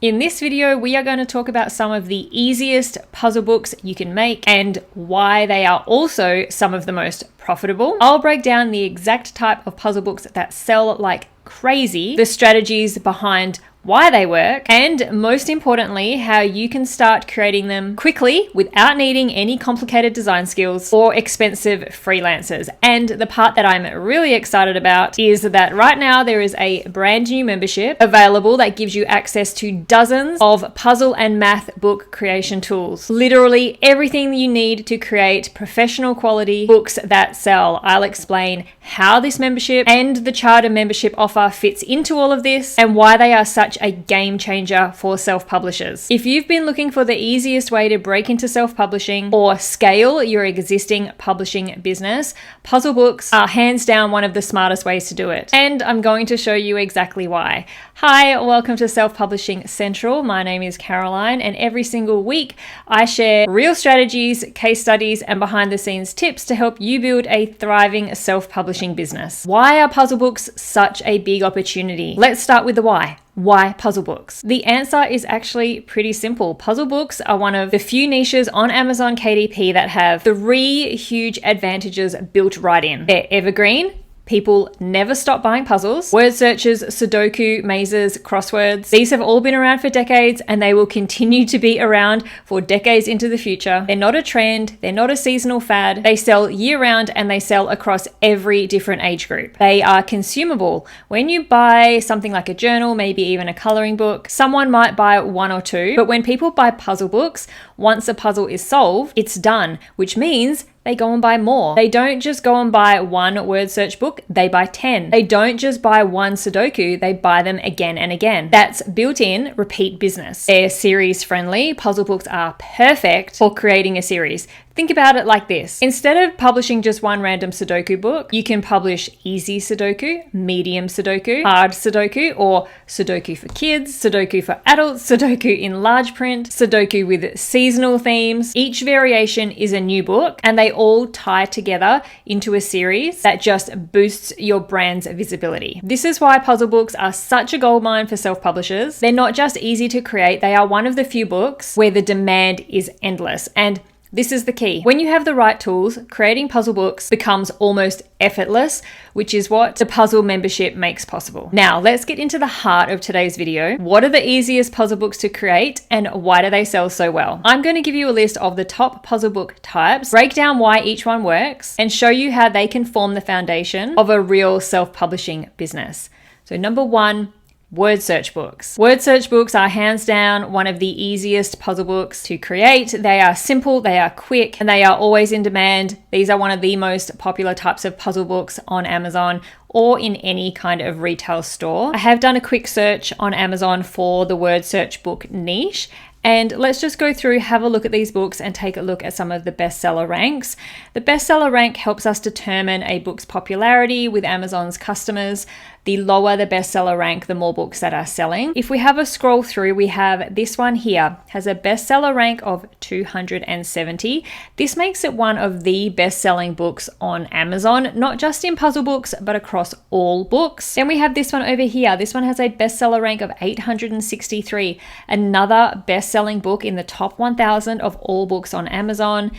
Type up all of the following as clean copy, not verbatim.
In this video, we are going to talk about some of the easiest puzzle books you can make and why they are also some of the most profitable. I'll break down the exact type of puzzle books that sell like crazy, the strategies behind why they work, and most importantly, how you can start creating them quickly without needing any complicated design skills or expensive freelancers. And the part that I'm really excited about is that right now there is a brand new membership available that gives you access to dozens of puzzle and math book creation tools. Literally everything you need to create professional quality books that sell. I'll explain how this membership and the charter membership offer fits into all of this and why they are such a game changer for self-publishers. If you've been looking for the easiest way to break into self-publishing or scale your existing publishing business, puzzle books are hands down one of the smartest ways to do it. And I'm going to show you exactly why. Hi, welcome to Self-Publishing Central. My name is Caroline, and every single week I share real strategies, case studies, and behind the scenes tips to help you build a thriving self-publishing business. Why are puzzle books such a big opportunity? Let's start with the why. Why puzzle books? The answer is actually pretty simple. Puzzle books are one of the few niches on Amazon KDP that have 3 huge advantages built right in. They're evergreen. People never stop buying puzzles. Word searches, Sudoku, mazes, crosswords. These have all been around for decades and they will continue to be around for decades into the future. They're not a trend. They're not a seasonal fad. They sell year round and they sell across every different age group. They are consumable. When you buy something like a journal, maybe even a coloring book, someone might buy 1 or 2. But when people buy puzzle books, once a puzzle is solved, it's done, which means they go and buy more. They don't just go and buy 1 word search book, they buy 10. They don't just buy 1 Sudoku, they buy them again and again. That's built-in repeat business. They're series friendly. Puzzle books are perfect for creating a series. Think about it like this. Instead of publishing just 1 random Sudoku book, you can publish easy Sudoku, medium Sudoku, hard Sudoku, or Sudoku for kids, Sudoku for adults, Sudoku in large print, Sudoku with seasonal themes. Each variation is a new book and they all tie together into a series that just boosts your brand's visibility. This is why puzzle books are such a goldmine for self-publishers. They're not just easy to create, they are one of the few books where the demand is endless. And this is the key. When you have the right tools, creating puzzle books becomes almost effortless, which is what the puzzle membership makes possible. Now, let's get into the heart of today's video. What are the easiest puzzle books to create and why do they sell so well? I'm going to give you a list of the top puzzle book types, break down why each one works, and show you how they can form the foundation of a real self-publishing business. So number 1, word search books. Word search books are hands down one of the easiest puzzle books to create. They are simple, they are quick, and they are always in demand. These are one of the most popular types of puzzle books on Amazon or in any kind of retail store. I have done a quick search on Amazon for the word search book niche. And let's just go through, have a look at these books and take a look at some of the bestseller ranks. The bestseller rank helps us determine a book's popularity with Amazon's customers. The lower the bestseller rank, the more books that are selling. If we have a scroll through, we have this one here, has a bestseller rank of 270. This makes it one of the best-selling books on Amazon, not just in puzzle books, but across all books. Then we have this one over here. This one has a bestseller rank of 863, another best-selling book in the top 1,000 of all books on Amazon.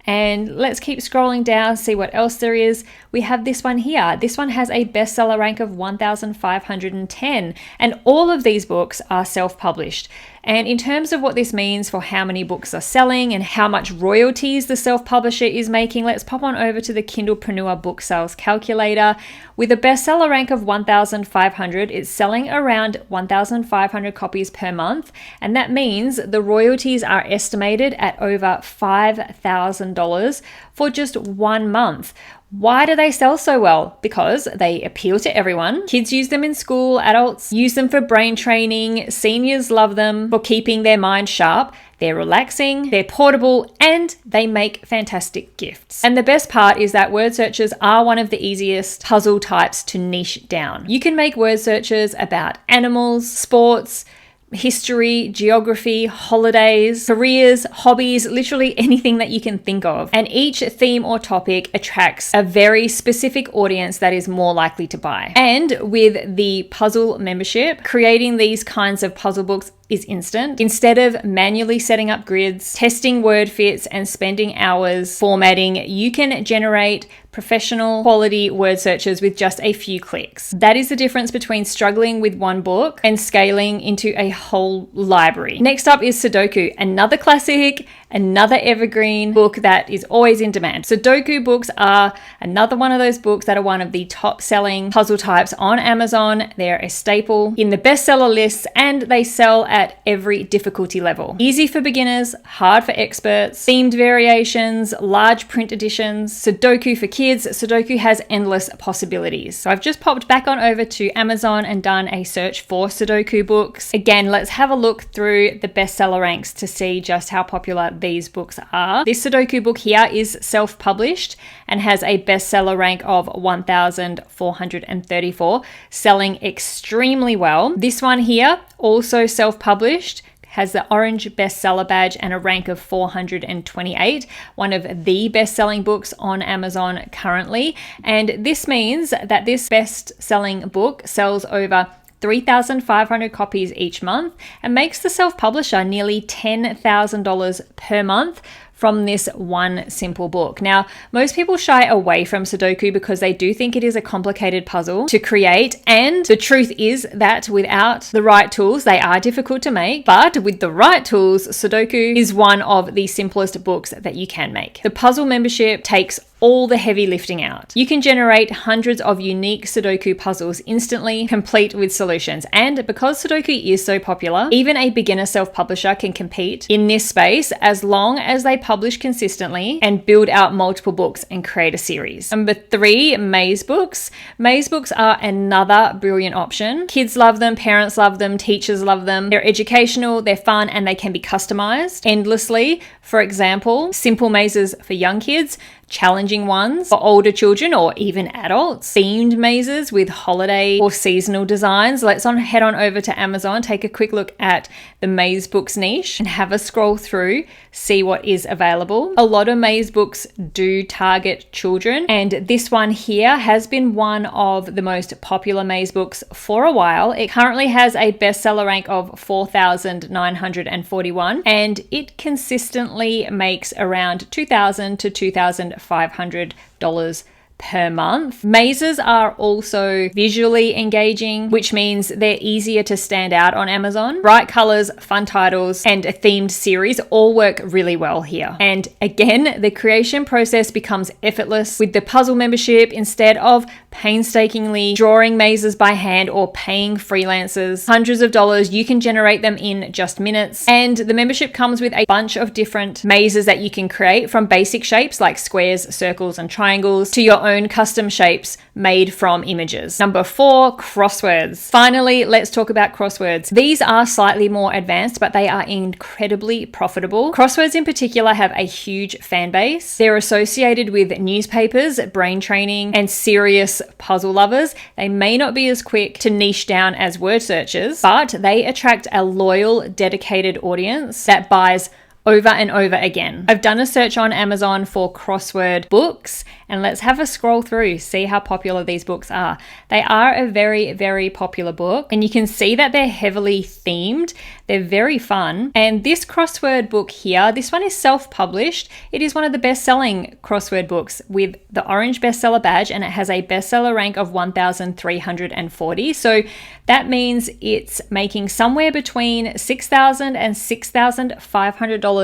And let's keep scrolling down, see what else there is. We have this one here. This one has a bestseller rank of 1,510. And all of these books are self-published. And in terms of what this means for how many books are selling and how much royalties the self-publisher is making, let's pop on over to the Kindlepreneur book sales calculator. With a bestseller rank of 1,500, it's selling around 1,500 copies per month. And that means the royalties are estimated at over $5,000 for just 1 month. Why do they sell so well? Because they appeal to everyone. Kids use them in school, adults use them for brain training, seniors love them for keeping their mind sharp. They're relaxing, they're portable, and they make fantastic gifts. And the best part is that word searches are one of the easiest puzzle types to niche down. You can make word searches about animals, sports, history, geography, holidays, careers, hobbies, literally anything that you can think of. And each theme or topic attracts a very specific audience that is more likely to buy. And with the puzzle membership, creating these kinds of puzzle books is instant. Instead of manually setting up grids, testing word fits, and spending hours formatting, you can generate professional quality word searches with just a few clicks. That is the difference between struggling with one book and scaling into a whole library. Next up is Sudoku, another classic, another evergreen book that is always in demand. Sudoku books are another one of those books that are one of the top selling puzzle types on Amazon. They're a staple in the bestseller lists and they sell at every difficulty level. Easy for beginners, hard for experts, themed variations, large print editions. Sudoku for kids. Sudoku has endless possibilities. So I've just popped back on over to Amazon and done a search for Sudoku books. Again, let's have a look through the bestseller ranks to see just how popular these books are. This Sudoku book here is self-published and has a bestseller rank of 1,434, selling extremely well. This one here, also self-published, has the orange bestseller badge and a rank of 428, one of the best-selling books on Amazon currently. And this means that this best-selling book sells over 3,500 copies each month and makes the self-publisher nearly $10,000 per month from this one simple book. Now, most people shy away from Sudoku because they do think it is a complicated puzzle to create, and the truth is that without the right tools, they are difficult to make, but with the right tools, Sudoku is one of the simplest books that you can make. The puzzle membership takes all the heavy lifting out. You can generate hundreds of unique Sudoku puzzles instantly, complete with solutions. And because Sudoku is so popular, even a beginner self-publisher can compete in this space as long as they publish consistently and build out multiple books and create a series. Number 3, maze books. Maze books are another brilliant option. Kids love them, parents love them, teachers love them. They're educational, they're fun, and they can be customized endlessly. For example, simple mazes for young kids, challenging ones for older children or even adults, themed mazes with holiday or seasonal designs. Let's head on over to Amazon, take a quick look at the maze books niche and have a scroll through, see what is available. A lot of maze books do target children, and this one here has been one of the most popular maze books for a while. It currently has a bestseller rank of 4,941 and it consistently makes around $2,000 to $2,500 per month. Mazes are also visually engaging, which means they're easier to stand out on Amazon. Bright colors, fun titles, and a themed series all work really well here. And again, the creation process becomes effortless with the puzzle membership. Instead of painstakingly drawing mazes by hand or paying freelancers hundreds of dollars, you can generate them in just minutes. And the membership comes with a bunch of different mazes that you can create, from basic shapes like squares, circles, and triangles to your own custom shapes made from images. Number 4, crosswords. Finally, let's talk about crosswords. These are slightly more advanced, but they are incredibly profitable. Crosswords in particular have a huge fan base. They're associated with newspapers, brain training, and serious puzzle lovers. They may not be as quick to niche down as word searches, but they attract a loyal, dedicated audience that buys over and over again. I've done a search on Amazon for crossword books, and let's have a scroll through, see how popular these books are. They are a very, very popular book, and you can see that they're heavily themed. They're very fun. And this crossword book here, this one is self-published. It is one of the best-selling crossword books with the orange bestseller badge, and it has a bestseller rank of 1,340. So that means it's making somewhere between $6,000 and $6,500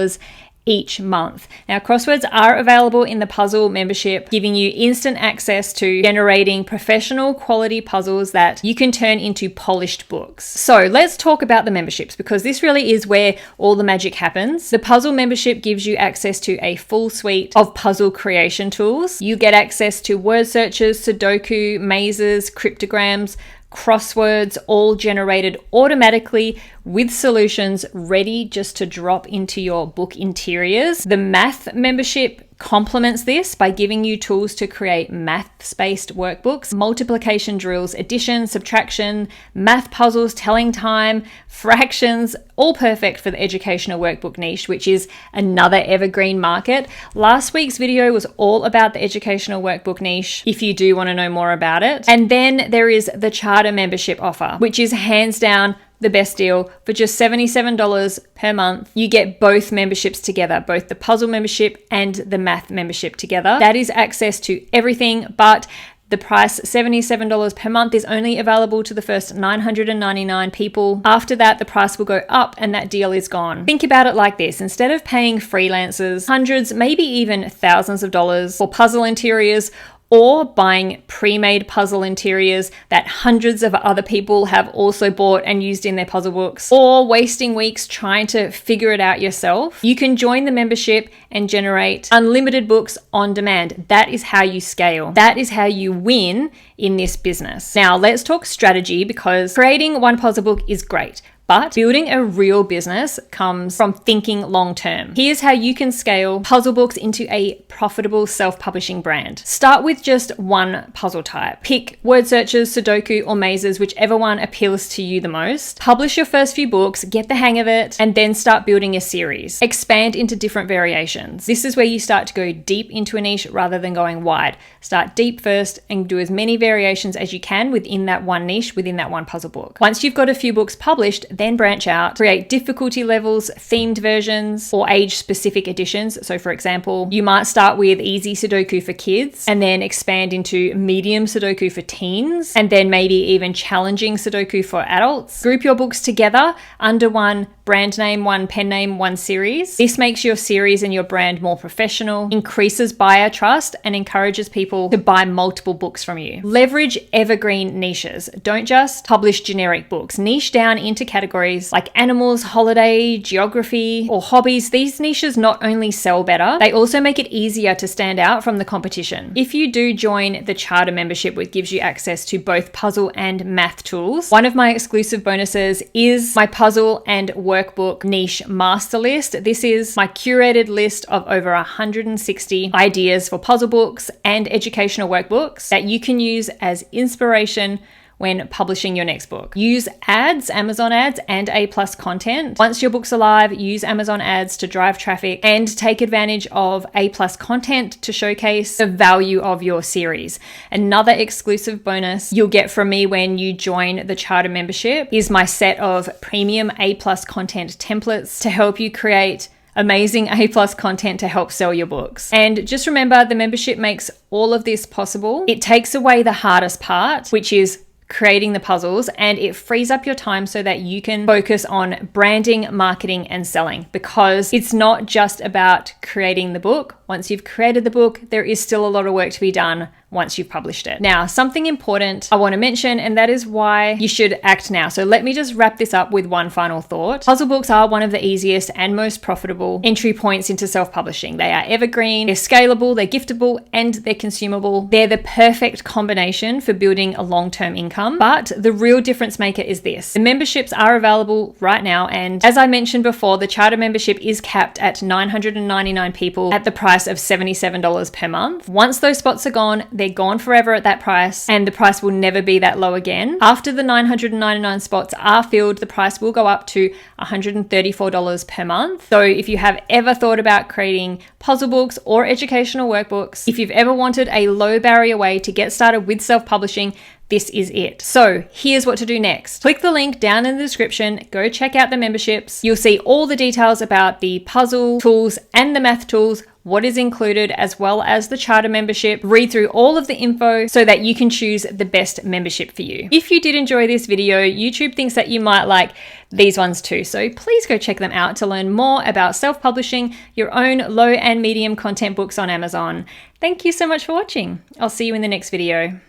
each month. Now, crosswords are available in the puzzle membership, giving you instant access to generating professional quality puzzles that you can turn into polished books. So let's talk about the memberships, because this really is where all the magic happens. The puzzle membership gives you access to a full suite of puzzle creation tools. You get access to word searches, Sudoku, mazes, cryptograms, crosswords, all generated automatically with solutions ready just to drop into your book interiors. The math membership complements this by giving you tools to create maths-based workbooks, multiplication drills, addition, subtraction, math puzzles, telling time, fractions, all perfect for the educational workbook niche, which is another evergreen market. Last week's video was all about the educational workbook niche, if you do want to know more about it. And then there is the charter membership offer, which is hands down the best deal. For just $77 per month, you get both memberships together, both the puzzle membership and the math membership together. That is access to everything, but the price, $77 per month, is only available to the first 999 people. After that, the price will go up and that deal is gone. Think about it like this. Instead of paying freelancers hundreds, maybe even thousands of dollars for puzzle interiors, or buying pre-made puzzle interiors that hundreds of other people have also bought and used in their puzzle books, or wasting weeks trying to figure it out yourself, you can join the membership and generate unlimited books on demand. That is how you scale. That is how you win in this business. Now, let's talk strategy, because creating one puzzle book is great, but building a real business comes from thinking long term. Here's how you can scale puzzle books into a profitable self-publishing brand. Start with just one puzzle type. Pick word searches, Sudoku, or mazes, whichever one appeals to you the most. Publish your first few books, get the hang of it, and then start building a series. Expand into different variations. This is where you start to go deep into a niche rather than going wide. Start deep first and do as many variations as you can within that one niche, within that one puzzle book. Once you've got a few books published, then branch out, create difficulty levels, themed versions, or age-specific editions. So for example, you might start with easy Sudoku for kids and then expand into medium Sudoku for teens, and then maybe even challenging Sudoku for adults. Group your books together under one brand name, one pen name, one series. This makes your series and your brand more professional, increases buyer trust, and encourages people to buy multiple books from you. Leverage evergreen niches. Don't just publish generic books. Niche down into categories like animals, holiday, geography, or hobbies. These niches not only sell better, they also make it easier to stand out from the competition. If you do join the charter membership, which gives you access to both puzzle and math tools, one of my exclusive bonuses is my puzzle and workbook niche master list. This is my curated list of over 160 ideas for puzzle books and educational workbooks that you can use as inspiration when publishing your next book. Use ads, Amazon ads, and A+ content. Once your books are live, use Amazon ads to drive traffic and take advantage of A+ content to showcase the value of your series. Another exclusive bonus you'll get from me when you join the charter membership is my set of premium A+ content templates to help you create amazing A+ content to help sell your books. And just remember, the membership makes all of this possible. It takes away the hardest part, which is creating the puzzles, and it frees up your time so that you can focus on branding, marketing, and selling, because it's not just about creating the book. Once you've created the book, there is still a lot of work to be done once you've published it. Now, something important I want to mention, and that is why you should act now. So let me just wrap this up with one final thought. Puzzle books are one of the easiest and most profitable entry points into self-publishing. They are evergreen, they're scalable, they're giftable, and they're consumable. They're the perfect combination for building a long-term income. But the real difference maker is this. The memberships are available right now, and as I mentioned before, the charter membership is capped at 999 people at the price of $77 per month. Once those spots are gone, they're gone forever at that price, and the price will never be that low again. After the 999 spots are filled, the price will go up to $134 per month. So if you have ever thought about creating puzzle books or educational workbooks, if you've ever wanted a low barrier way to get started with self-publishing, this is it. So here's what to do next. Click the link down in the description, go check out the memberships. You'll see all the details about the puzzle tools and the math tools, what is included, as well as the charter membership. Read through all of the info so that you can choose the best membership for you. If you did enjoy this video, YouTube thinks that you might like these ones too. So please go check them out to learn more about self-publishing your own low and medium content books on Amazon. Thank you so much for watching. I'll see you in the next video.